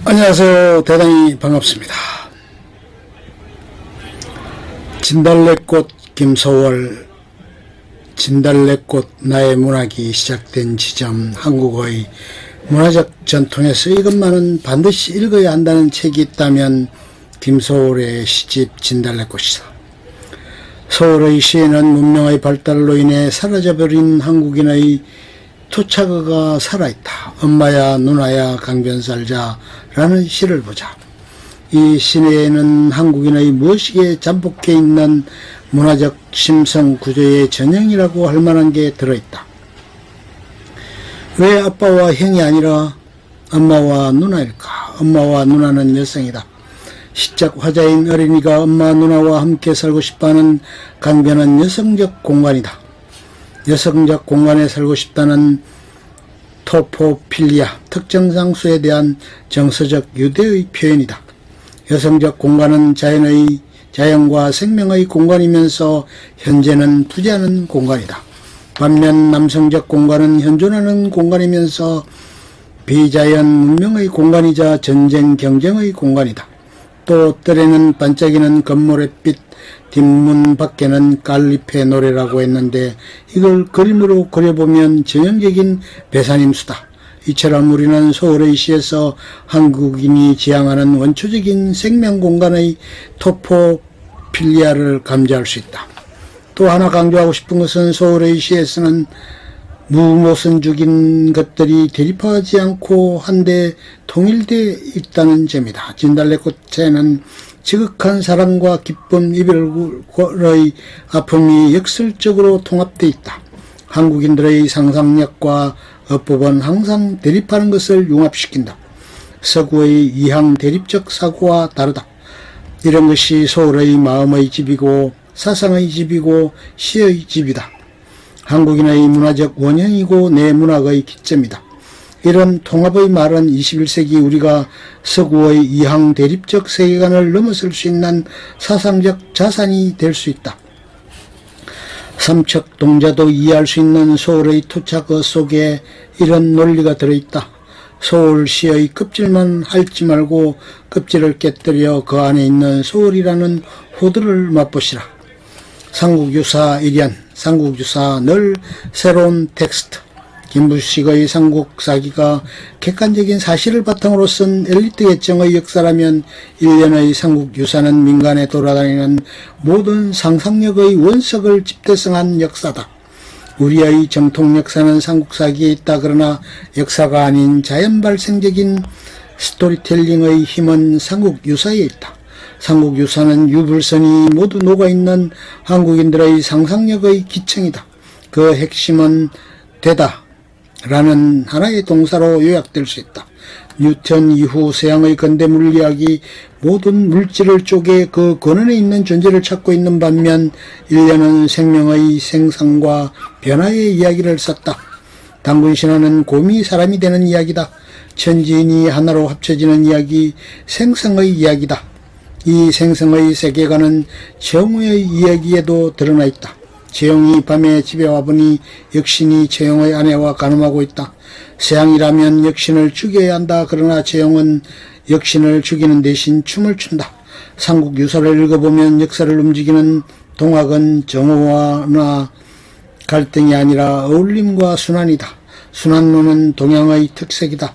안녕하세요. 대단히 반갑습니다. 진달래꽃 김소월, 진달래꽃 나의 문학이 시작된 지점, 한국의 문화적 전통에서 이것만은 반드시 읽어야 한다는 책이 있다면 김소월의 시집 진달래꽃이다. 소월의 시에는 문명의 발달로 인해 사라져버린 한국인의 토착어가 살아있다. 엄마야 누나야 강변살자 라는 시를 보자. 이 시내에는 한국인의 무엇이게 잠복해 있는 문화적 심성 구조의 전형이라고 할 만한 게 들어있다. 왜 아빠와 형이 아니라 엄마와 누나일까? 엄마와 누나는 여성이다. 시적 화자인 어린이가 엄마 누나와 함께 살고 싶어하는 강변은 여성적 공간이다. 여성적 공간에 살고 싶다는 토포필리아, 특정 장소에 대한 정서적 유대의 표현이다. 여성적 공간은 자연과 생명의 공간이면서 현재는 부재하는 공간이다. 반면 남성적 공간은 현존하는 공간이면서 비자연 문명의 공간이자 전쟁 경쟁의 공간이다. 또 때에는 반짝이는 건물의 빛, 뒷문 밖에는 깔리페 노래라고 했는데 이걸 그림으로 그려보면 전형적인 배산임수다. 이처럼 우리는 소월의 시에서 한국인이 지향하는 원초적인 생명공간의 토포필리아를 감지할 수 있다. 또 하나 강조하고 싶은 것은 소월의 시에서는 무모선적인 것들이 대립하지 않고 한데 통일되어 있다는 점이다. 진달래꽃에는 지극한 사랑과 기쁨, 이별의 아픔이 역설적으로 통합되어 있다. 한국인들의 상상력과 어법은 항상 대립하는 것을 융합시킨다. 서구의 이항 대립적 사고와 다르다. 이런 것이 소월의 마음의 집이고 사상의 집이고 시의 집이다. 한국인의 문화적 원형이고 내 문학의 기점이다. 이런 통합의 말은 21세기 우리가 서구의 이항 대립적 세계관을 넘어설 수 있는 사상적 자산이 될 수 있다. 삼척 동자도 이해할 수 있는 소월의 토착어 속에 이런 논리가 들어있다. 소월시의 껍질만 핥지 말고 껍질을 깨뜨려 그 안에 있는 소월이라는 호들을 맛보시라. 삼국유사 일연, 삼국유사 늘 새로운 텍스트. 김부식의 삼국사기가 객관적인 사실을 바탕으로 쓴 엘리트 계층의 역사라면 일련의 삼국유사는 민간에 돌아다니는 모든 상상력의 원석을 집대성한 역사다. 우리의 정통 역사는 삼국사기에 있다. 그러나 역사가 아닌 자연발생적인 스토리텔링의 힘은 삼국유사에 있다. 삼국유사는 유불선이 모두 녹아있는 한국인들의 상상력의 기층이다. 그 핵심은 되다 라는 하나의 동사로 요약될 수 있다. 뉴턴 이후 서양의 근대 물리학이 모든 물질을 쪼개 그 근원에 있는 존재를 찾고 있는 반면 인류는 생명의 생성과 변화의 이야기를 썼다. 당군신화는 곰이 사람이 되는 이야기다. 천지인이 하나로 합쳐지는 이야기, 생성의 이야기다. 이 생성의 세계관은 정우의 이야기에도 드러나 있다. 재영이 밤에 집에 와보니 역신이 재영의 아내와 간음하고 있다. 서양이라면 역신을 죽여야 한다. 그러나 재영은 역신을 죽이는 대신 춤을 춘다. 삼국유사를 읽어보면 역사를 움직이는 동학은 정오나 갈등이 아니라 어울림과 순환이다. 순환론은 동양의 특색이다.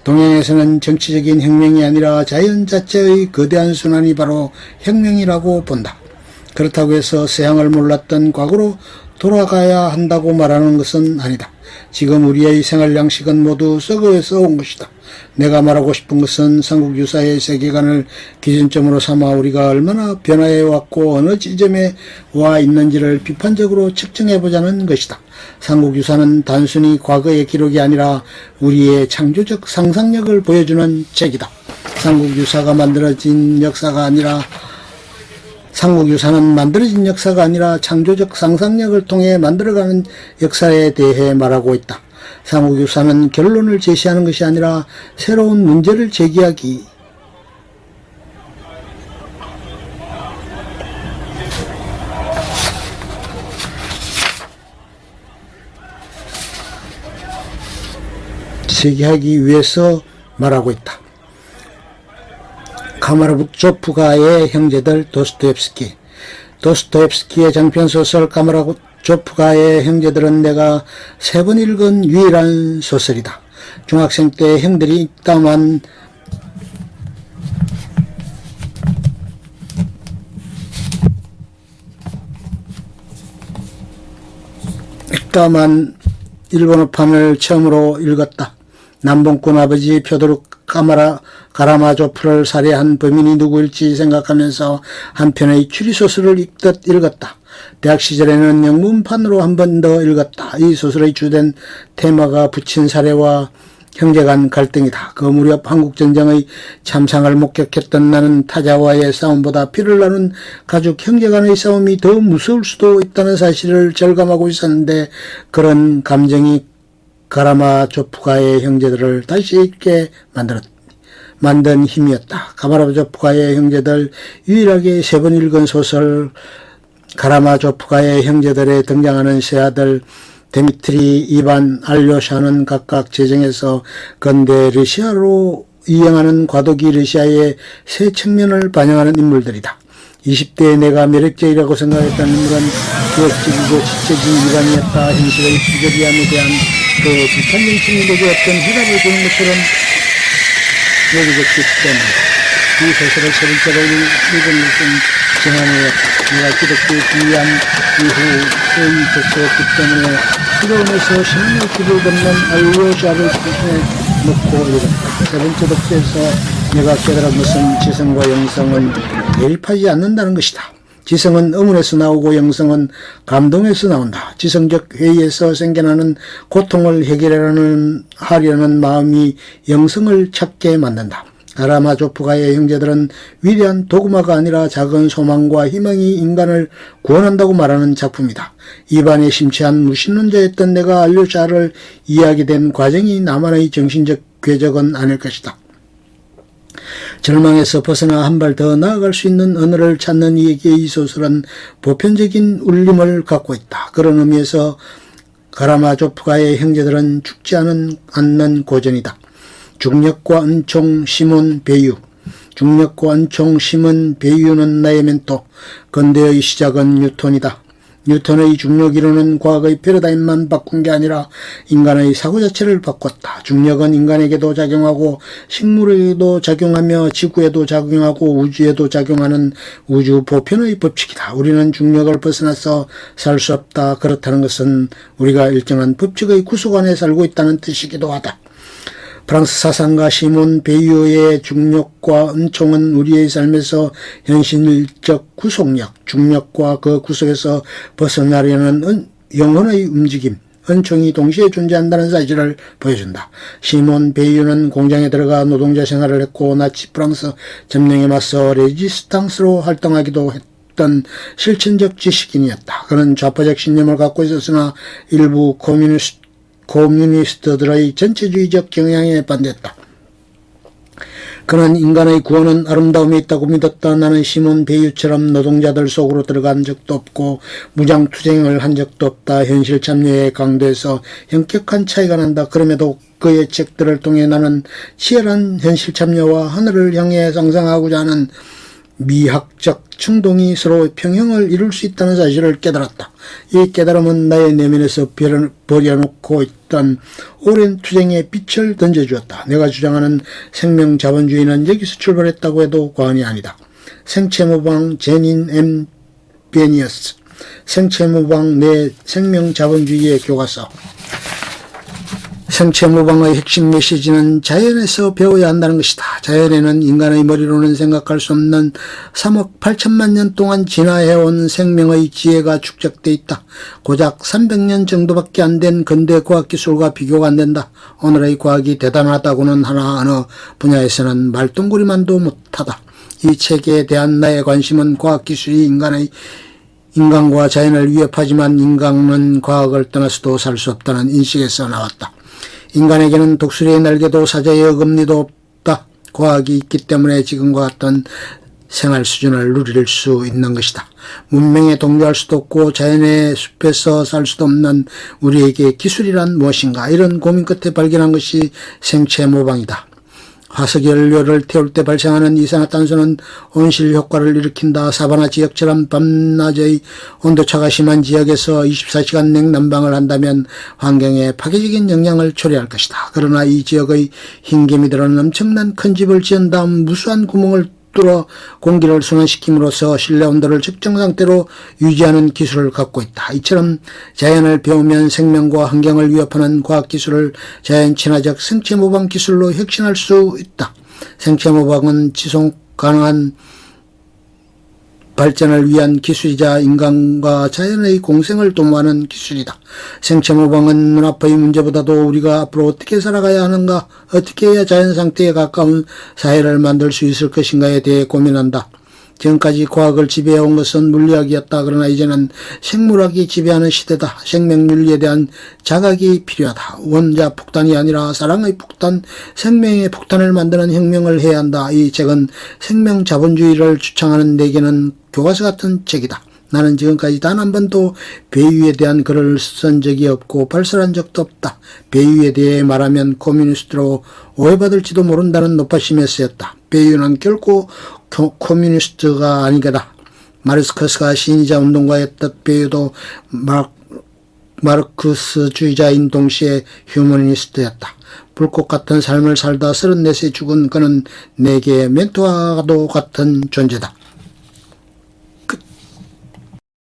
동양에서는 정치적인 혁명이 아니라 자연 자체의 거대한 순환이 바로 혁명이라고 본다. 그렇다고 해서 서양을 몰랐던 과거로 돌아가야 한다고 말하는 것은 아니다. 지금 우리의 생활 양식은 모두 썩어서 온 것이다. 내가 말하고 싶은 것은 삼국유사의 세계관을 기준점으로 삼아 우리가 얼마나 변화해 왔고 어느 지점에 와 있는지를 비판적으로 측정해보자는 것이다. 삼국유사는 단순히 과거의 기록이 아니라 우리의 창조적 상상력을 보여주는 책이다. 삼국유사는 만들어진 역사가 아니라 창조적 상상력을 통해 만들어가는 역사에 대해 말하고 있다. 삼국유사는 결론을 제시하는 것이 아니라 새로운 문제를 제기하기. 위해서 말하고 있다. 카마라조프가의 형제들 도스토옙스키. 도스토옙스키의 장편소설 카마라조프가의 형제들은 내가 3번 읽은 유일한 소설이다. 중학생 때 형들이 읽다만 일본어판을 처음으로 읽었다. 남봉꾼 아버지 펴도르 가라마조프를 살해한 범인이 누구일지 생각하면서 한편의 추리소설을 읽듯 읽었다. 대학 시절에는 영문판으로 한 번 더 읽었다. 이 소설의 주된 테마가 부친 살해와 형제 간 갈등이다. 그 무렵 한국전쟁의 참상을 목격했던 나는 타자와의 싸움보다 피를 나눈 가족 형제 간의 싸움이 더 무서울 수도 있다는 사실을 절감하고 있었는데, 그런 감정이 가라마조프가의 형제들을 다시 읽게 만든 힘이었다. 가라마조프가의 형제들, 유일하게 3번 읽은 소설. 가라마조프가의 형제들에 등장하는 세 아들 데미트리, 이반, 알료샤는 각각 제정에서 근대 러시아로 이행하는 과도기 러시아의 새 측면을 반영하는 인물들이다. 20대에 내가 매력적이라고 생각했던 인물은 기획적이고 지적인 이반이었다. 현실의 부조리함에 대한 그 비판적인 측면에게 어떤 해답을 주는 것처럼 여겨졌기 때문이다. 이 소설을 세 번째로 읽은 것은 정한이었다. 내가 기독교에 귀한 이후의 독서였기 때문에 수도원에서 신앙의 길을 걷는 알료샤를 중심에 놓고 읽었다. 세 번째 독서에서 내가 깨달은 것은 지성과 영성은 대립하지 않는다는 것이다. 지성은 의문에서 나오고 영성은 감동에서 나온다. 지성적 회의에서 생겨나는 고통을 해결하려는 마음이 영성을 찾게 만든다. 가라마조프가의 형제들은 위대한 도그마가 아니라 작은 소망과 희망이 인간을 구원한다고 말하는 작품이다. 이반에 심취한 무신론자였던 내가 알료샤를 이해하게 된 과정이 나만의 정신적 궤적은 아닐 것이다. 절망에서 벗어나 한 발 더 나아갈 수 있는 언어를 찾는 이에게 이 소설은 보편적인 울림을 갖고 있다. 그런 의미에서 가라마조프가의 형제들은 죽지 않는 고전이다. 중력과 은총, 심은, 배유. 중력과 은총, 심은, 배유는 나의 멘토. 근대의 시작은 뉴턴이다. 뉴턴의 중력 이론은 과거의 패러다임만 바꾼 게 아니라 인간의 사고 자체를 바꿨다. 중력은 인간에게도 작용하고 식물에게도 작용하며 지구에도 작용하고 우주에도 작용하는 우주 보편의 법칙이다. 우리는 중력을 벗어나서 살 수 없다. 그렇다는 것은 우리가 일정한 법칙의 구속 안에 살고 있다는 뜻이기도 하다. 프랑스 사상가 시몬 베이유의 중력과 은총은 우리의 삶에서 현실적 구속력, 중력과 그 구속에서 벗어나려는 영혼의 움직임, 은총이 동시에 존재한다는 사실을 보여준다. 시몬 베이유는 공장에 들어가 노동자 생활을 했고 나치 프랑스 점령에 맞서 레지스탕스로 활동하기도 했던 실천적 지식인이었다. 그는 좌파적 신념을 갖고 있었으나 일부 코뮤니스트들의 전체주의적 경향에 반대했다. 그는 인간의 구원은 아름다움에 있다고 믿었다. 나는 시몬 베이유처럼 노동자들 속으로 들어간 적도 없고 무장투쟁을 한 적도 없다. 현실 참여의 강도에서 현격한 차이가 난다. 그럼에도 그의 책들을 통해 나는 치열한 현실 참여와 하늘을 향해 상상하고자 하는 미학적 충동이 서로 평형을 이룰 수 있다는 사실을 깨달았다. 이 깨달음은 나의 내면에서 버려놓고 있던 오랜 투쟁에 빛을 던져주었다. 내가 주장하는 생명 자본주의는 여기서 출발했다고 해도 과언이 아니다. 생체모방 제닌 M. 베니어스, 생체모방 내 생명 자본주의의 교과서. 생체모방의 핵심 메시지는 자연에서 배워야 한다는 것이다. 자연에는 인간의 머리로는 생각할 수 없는 3억 8천만 년 동안 진화해온 생명의 지혜가 축적돼 있다. 고작 300년 정도밖에 안 된 근대 과학기술과 비교가 안 된다. 오늘의 과학이 대단하다고는 하나 어느 분야에서는 말똥구리만도 못하다. 이 책에 대한 나의 관심은 과학기술이 인간과 자연을 위협하지만 인간은 과학을 떠나서도 살 수 없다는 인식에서 나왔다. 인간에게는 독수리의 날개도 사자의 어금니도 없다. 과학이 있기 때문에 지금과 같은 생활 수준을 누릴 수 있는 것이다. 문명에 동조할 수도 없고 자연의 숲에서 살 수도 없는 우리에게 기술이란 무엇인가? 이런 고민 끝에 발견한 것이 생체 모방이다. 화석 연료를 태울 때 발생하는 이산화탄소는 온실 효과를 일으킨다. 사바나 지역처럼 밤낮의 온도차가 심한 지역에서 24시간 냉난방을 한다면 환경에 파괴적인 영향을 초래할 것이다. 그러나 이 지역의 흰개미들은 엄청난 큰 집을 지은 다음 무수한 구멍을 뚫어 공기를 순환시킴으로써 실내 온도를 적정 상태로 유지하는 기술을 갖고 있다. 이처럼 자연을 배우면 생명과 환경을 위협하는 과학기술을 자연 친화적 생체 모방 기술로 혁신할 수 있다. 생체 모방은 지속 가능한 발전을 위한 기술이자 인간과 자연의 공생을 도모하는 기술이다. 생체 모방은 눈앞의 문제보다도 우리가 앞으로 어떻게 살아가야 하는가, 어떻게 해야 자연 상태에 가까운 사회를 만들 수 있을 것인가에 대해 고민한다. 지금까지 과학을 지배해온 것은 물리학이었다. 그러나 이제는 생물학이 지배하는 시대다. 생명윤리에 대한 자각이 필요하다. 원자 폭탄이 아니라 사랑의 폭탄, 생명의 폭탄을 만드는 혁명을 해야 한다. 이 책은 생명 자본주의를 주창하는 내게는 교과서 같은 책이다. 나는 지금까지 단 한 번도 배유에 대한 글을 쓴 적이 없고 발설한 적도 없다. 배유에 대해 말하면 코뮤니스트로 오해받을지도 모른다는 노파심에 쓰였다. 배유는 결코 코뮤니스트가 아니거다. 마르크스가 신의자 운동가의 뜻 배유도 마르크스주의자인 동시에 휴머니스트였다. 불꽃 같은 삶을 살다 34세 죽은 그는 내게 멘토와도 같은 존재다.